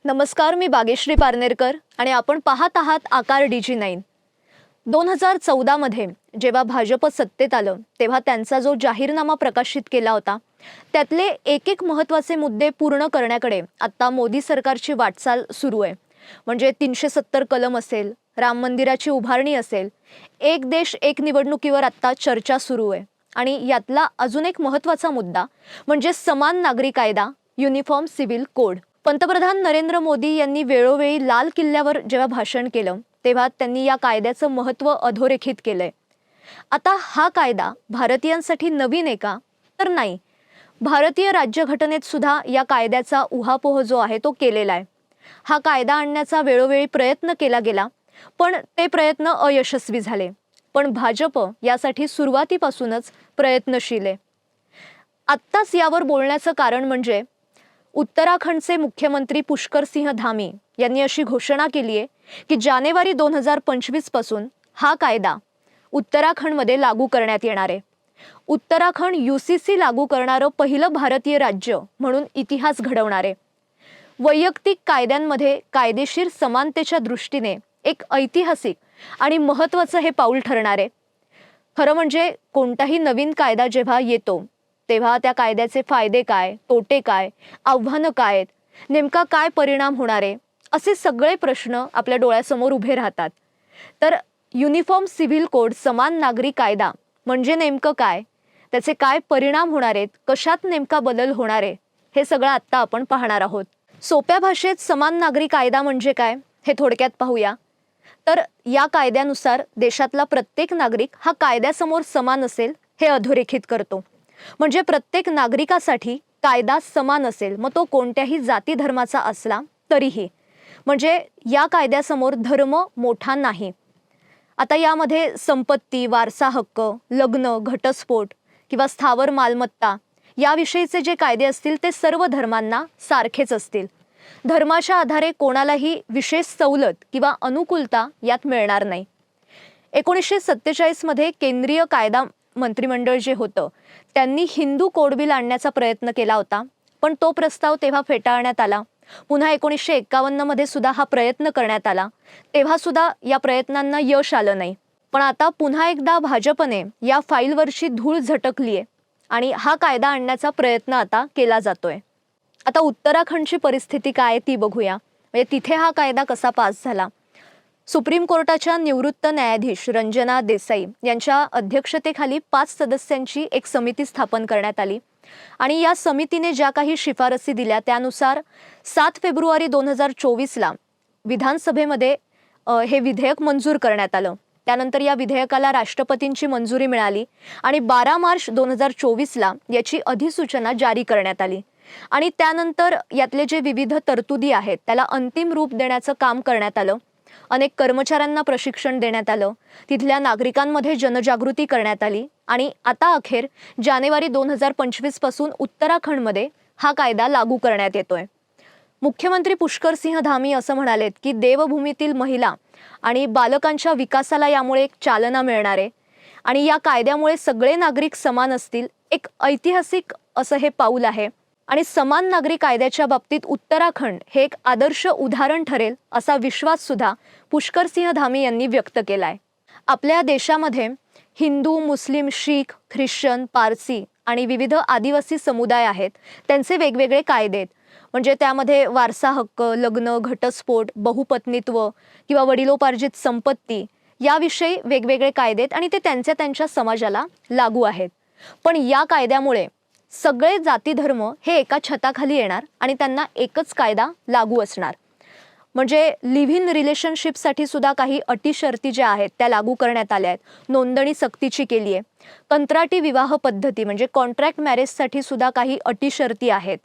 नमस्कार, मी बागेश्री पारनेरकर आणि आपण पाहत आहात आकार DG9। 2014 मध्ये जेव्हा भाजप सत्तेत आलं तेव्हा त्यांचा जो जाहीरनामा प्रकाशित केला होता त्यातले एक एक महत्त्वाचे मुद्दे पूर्ण करण्याकडे आता मोदी सरकारची वाटचाल सुरू आहे। म्हणजे 370 कलम असेल, राम मंदिराची उभारणी असेल, एक देश एक निवडणुकीवर आता चर्चा सुरू आहे। आणि यातला अजून एक महत्त्वाचा मुद्दा म्हणजे समान नागरी कायदा, युनिफॉर्म सिव्हिल कोड। पंतप्रधान नरेंद्र मोदी यांनी वेळोवेळी लाल किल्ल्यावर जेव्हा भाषण केलं तेव्हा त्यांनी या कायद्याचं महत्त्व अधोरेखित केलंय। आता हा कायदा भारतीयांसाठी नवीन आहे का? तर नाही। भारतीय राज्यघटनेत सुद्धा या कायद्याचा उहापोह जो आहे तो केलेला आहे। हा कायदा आणण्याचा वेळोवेळी प्रयत्न केला गेला, पण ते प्रयत्न अयशस्वी झाले। पण भाजप यासाठी सुरुवातीपासूनच प्रयत्नशील आहे। आत्ताच यावर बोलण्याचं कारण म्हणजे उत्तराखंडचे मुख्यमंत्री पुष्कर सिंह धामी यांनी अशी घोषणा केली आहे की जानेवारी 2025 पासून हा कायदा उत्तराखंडमध्ये लागू करण्यात येणार आहे। उत्तराखंड UCC लागू करणारं पहिलं भारतीय राज्य म्हणून इतिहास घडवणार आहे। वैयक्तिक कायद्यांमध्ये कायदेशीर समानतेच्या दृष्टीने एक ऐतिहासिक आणि महत्त्वाचं हे पाऊल ठरणार आहे। खरं म्हणजे कोणताही नवीन कायदा जेव्हा येतो तेव्हा त्या कायद्याचे फायदे काय, तोटे काय, आव्हानं काय आहेत, नेमका काय परिणाम होणार आहे, असे सगळे प्रश्न आपल्या डोळ्यासमोर उभे राहतात। तर युनिफॉर्म सिव्हिल कोड समान नागरी कायदा म्हणजे नेमकं काय, त्याचे काय परिणाम होणार आहेत, कशात नेमका बदल होणार आहे, हे सगळं आत्ता आपण पाहणार आहोत। सोप्या भाषेत समान नागरी कायदा म्हणजे काय हे थोडक्यात पाहूया। तर या कायद्यानुसार देशातला प्रत्येक नागरिक हा कायद्यासमोर समान असेल हे अधोरेखित करतो। म्हणजे प्रत्येक नागरिकासाठी कायदा समान असेल, मग तो कोणत्याही जाती धर्माचा असला तरीही। म्हणजे या कायद्यासमोर धर्म मोठा नाही। आता यामध्ये संपत्ती, वारसा हक्क, लग्न, घटस्फोट किंवा स्थावर मालमत्ता याविषयीचे जे कायदे असतील ते सर्व धर्मांना सारखेच असतील। धर्माच्या आधारे कोणालाही विशेष सवलत किंवा अनुकूलता यात मिळणार नाही। 1947 मध्ये केंद्रीय कायदा मंत्रिमंडळ जे होतं त्यांनी हिंदू कोड बिल आणण्याचा प्रयत्न केला होता, पण तो प्रस्ताव तेव्हा फेटाळण्यात आला। पुन्हा 1951 मध्ये सुद्धा हा प्रयत्न करण्यात आला, तेव्हा सुद्धा या प्रयत्नांना यश आलं नाही। पण आता पुन्हा एकदा भाजपने या फाईलवरची धूळ झटकली आहे आणि हा कायदा आणण्याचा प्रयत्न आता केला जातोय। आता उत्तराखंडची परिस्थिती काय आहे ती बघूया। म्हणजे तिथे हा कायदा कसा पास झाला। सुप्रीम कोर्टाच्या निवृत्त न्यायाधीश रंजना देसाई यांच्या अध्यक्षतेखाली 5 सदस्यांची एक समिती स्थापन करण्यात आली आणि या समितीने ज्या काही शिफारसी दिल्या त्यानुसार 7 फेब्रुवारी 2024 ला विधानसभेमध्ये हे विधेयक मंजूर करण्यात आलं। त्यानंतर या विधेयकाला राष्ट्रपतींची मंजुरी मिळाली आणि 12 मार्च 2024 ला याची अधिसूचना जारी करण्यात आली आणि त्यानंतर यातले जे विविध तरतुदी आहेत त्याला अंतिम रूप देण्याचं काम करण्यात आलं। अनेक कर्मचाऱ्यांना प्रशिक्षण देण्यात आलं, तिथल्या नागरिकांमध्ये जनजागृती करण्यात आली आणि आता अखेर जानेवारी 2025 पासून उत्तराखंडमध्ये हा कायदा लागू करण्यात येतोय। मुख्यमंत्री पुष्कर सिंह धामी असं म्हणालेत की देवभूमीतील महिला आणि बालकांच्या विकासाला यामुळे एक चालना मिळणार आहे आणि या कायद्यामुळे सगळे नागरिक समान असतील, एक ऐतिहासिक असं हे पाऊल आहे आणि समान नागरी कायद्याच्या बाबतीत उत्तराखंड हे एक आदर्श उदाहरण ठरेल असा विश्वास सुद्धा पुष्कर सिंह धामी यांनी व्यक्त केलाय। आपल्या देशामध्ये हिंदू, मुस्लिम, शीख, ख्रिश्चन, पारसी आणि विविध आदिवासी समुदाय आहेत, त्यांचे वेगवेगळे कायदे आहेत। म्हणजे त्यामध्ये वारसा हक्क, लग्न, घटस्फोट, बहुपत्नीत्व किंवा वडिलोपार्जित संपत्ती याविषयी वेगवेगळे कायदे आहेत आणि ते त्यांच्या त्यांच्या समाजाला लागू आहेत। पण या कायद्यामुळे सगळे जाती धर्म हे एका छताखाली येणार आणि त्यांना एकच कायदा लागू असणार। म्हणजे लिव्ह इन रिलेशनशिपसाठी सुद्धा काही अटी शर्ती ज्या आहेत त्या लागू करण्यात आल्या आहेत, नोंदणी सक्तीची केली आहे। कंत्राटी विवाह पद्धती म्हणजे कॉन्ट्रॅक्ट मॅरेजसाठी सुद्धा काही अटी शर्ती आहेत।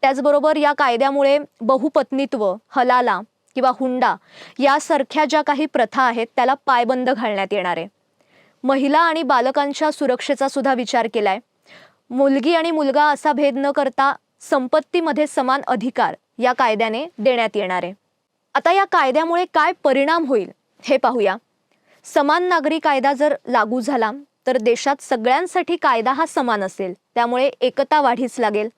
त्याचबरोबर या कायद्यामुळे बहुपत्नीत्व, हलाला किंवा हुंडा यासारख्या ज्या काही प्रथा आहेत त्याला पायबंद घालण्यात येणार आहे। महिला आणि बालकांच्या सुरक्षेचा सुद्धा विचार केलाय। मुलगी आणि मुलगा असा भेद न करता संपत्तीमध्ये समान अधिकार या कायद्याने देण्यात येणार आहे। आता या कायद्यामुळे काय परिणाम होईल हे पाहूया। समान नागरी कायदा जर लागू झाला तर देशात सगळ्यांसाठी कायदा हा समान असेल, त्यामुळे एकता वाढीस लागेल।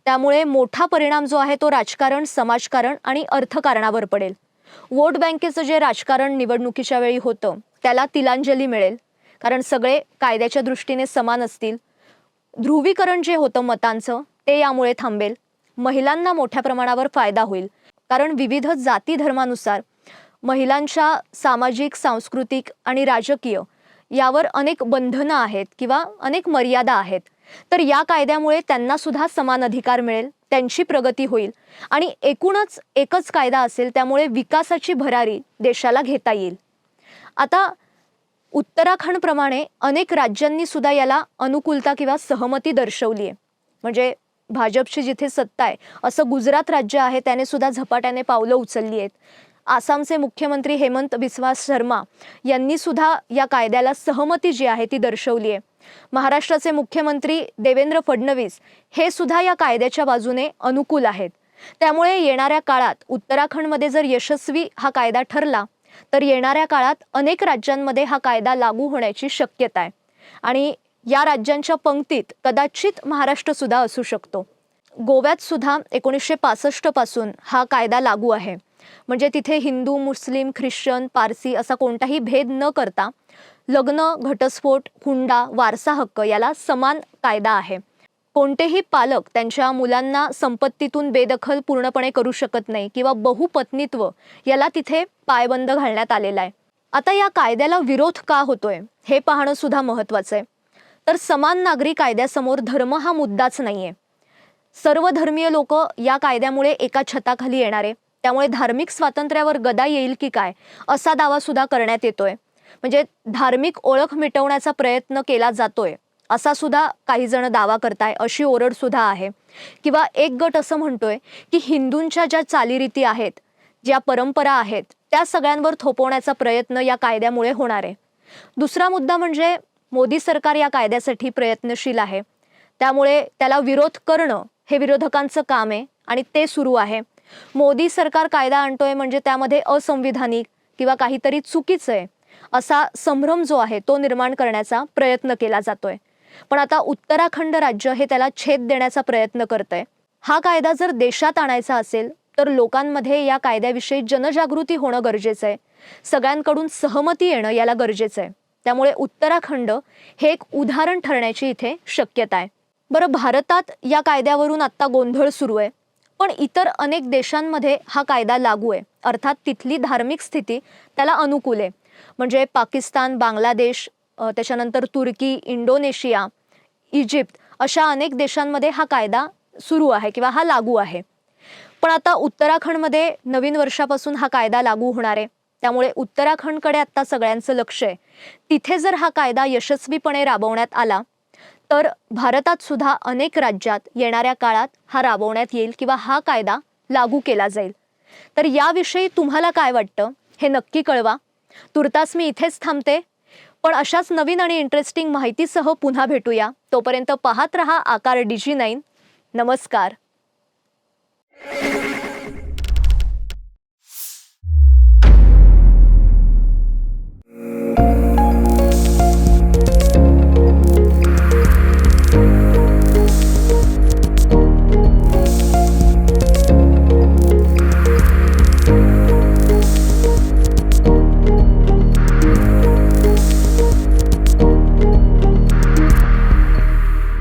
त्यामुळे मोठा परिणाम जो आहे तो राजकारण, समाजकारण आणि अर्थकारणावर पडेल. वोट बँकेचं जे राजकारण निवडणुकीच्या वेळी होतं त्याला तिलांजली मिळेल, कारण सगळे कायद्याच्या दृष्टीने समान असतील. ध्रुवीकरण जे होतं मतांचं ते यामुळे थांबेल. महिलांना मोठ्या प्रमाणावर फायदा होईल, कारण विविध जाती धर्मानुसार महिलांच्या सामाजिक, सांस्कृतिक आणि राजकीय यावर अनेक बंधनं आहेत किंवा अनेक मर्यादा आहेत. तर या कायद्यामुळे त्यांना सुद्धा समान अधिकार मिळेल, त्यांची प्रगती होईल आणि एकूणच एकच कायदा असेल, त्यामुळे विकासाची भरारी देशाला घेता येईल. आता उत्तराखंडप्रमाणे अनेक राज्यांनी सुद्धा याला अनुकूलता किंवा सहमती दर्शवली आहे. म्हणजे भाजपची जिथे सत्ता आहे असं गुजरात राज्य आहे, त्याने सुद्धा झपाट्याने पावलं उचलली आहेत. आसामचे मुख्यमंत्री हेमंत बिस्वा शर्मा यांनी सुद्धा या कायद्याला सहमती जी आहे ती दर्शवली आहे. महाराष्ट्राचे मुख्यमंत्री देवेंद्र फडणवीस हे सुद्धा या कायद्याच्या बाजूने अनुकूल आहेत. त्यामुळे येणाऱ्या काळात उत्तराखंडमध्ये जर यशस्वी हा कायदा ठरला तर येणाऱ्या काळात अनेक राज्यांमध्ये हा कायदा लागू होण्याची शक्यता आहे आणि या राज्यांच्या पंक्तीत कदाचित महाराष्ट्र सुद्धा असू शकतो. गोव्यात सुद्धा 1965 पासून हा कायदा लागू आहे. म्हणजे तिथे हिंदू, मुस्लिम, ख्रिश्चन, पारसी असा कोणताही भेद न करता लग्न, घटस्फोट, हुंडा, वारसा हक्क याला समान कायदा आहे. कोणतेही पालक त्यांच्या मुलांना संपत्तीतून बेदखल पूर्णपणे करू शकत नाही किंवा बहुपत्नीत्व याला तिथे पायबंद घालण्यात आलेला आहे. आता या कायद्याला विरोध का होतोय हे पाहणं सुद्धा महत्त्वाचं आहे. तर समान नागरी कायद्यासमोर धर्म हा मुद्दाच नाहीये. सर्व धर्मीय लोक या कायद्यामुळे एका छताखाली येणार आहे. त्यामुळे धार्मिक स्वातंत्र्यावर गदा येईल की काय असा दावा सुद्धा करण्यात येतोय. म्हणजे धार्मिक ओळख मिटवण्याचा प्रयत्न केला जातोय असा सुद्धा काही जण दावा करताय, अशी ओरड सुद्धा आहे. किंवा एक गट असं म्हणतोय की हिंदूंच्या ज्या चालीरीती आहेत, ज्या परंपरा आहेत, त्या सगळ्यांवर थोपवण्याचा प्रयत्न या कायद्यामुळे होणार आहे. दुसरा मुद्दा म्हणजे मोदी सरकार या कायद्यासाठी प्रयत्नशील आहे, त्यामुळे त्याला विरोध करणं हे विरोधकांचं काम आहे आणि ते सुरू आहे. मोदी सरकार कायदा आणतोय म्हणजे त्यामध्ये असंविधानिक किंवा काहीतरी चुकीचं आहे असा संभ्रम जो आहे तो निर्माण करण्याचा प्रयत्न केला जातोय. पण आता उत्तराखंड राज्य हे त्याला छेद देण्याचा प्रयत्न करतंय. हा कायदा जर देशात आणायचा असेल तर लोकांमध्ये या कायद्याविषयी जनजागृती होणं गरजेचं आहे. सगळ्यांकडून सहमती येणं याला गरजेचं आहे. त्यामुळे उत्तराखंड हे एक उदाहरण ठरण्याची इथे शक्यता आहे. बरं, भारतात या कायद्यावरून आता गोंधळ सुरू आहे, पण इतर अनेक देशांमध्ये हा कायदा लागू आहे. अर्थात तिथली धार्मिक स्थिती त्याला अनुकूल आहे. म्हणजे पाकिस्तान, बांगलादेश, त्याच्यानंतर तुर्की, इंडोनेशिया, इजिप्त अशा अनेक देशांमध्ये हा कायदा सुरू आहे किंवा हा लागू आहे. पण आता उत्तराखंडमध्ये नवीन वर्षापासून हा कायदा लागू होणार आहे. त्यामुळे उत्तराखंडकडे आता सगळ्यांचं लक्ष आहे. तिथे जर हा कायदा यशस्वीपणे राबवण्यात आला तर भारतात सुद्धा अनेक राज्यात येणाऱ्या काळात हा राबवण्यात येईल किंवा हा कायदा लागू केला जाईल. तर याविषयी तुम्हाला काय वाटतं हे नक्की कळवा. तुर्तास मी इथेच थांबते, पण अशाच नवीन आणि इंटरेस्टिंग माहितीसह पुन्हा भेटूया. तोपर्यंत पाहत रहा आकार DG9. नमस्कार.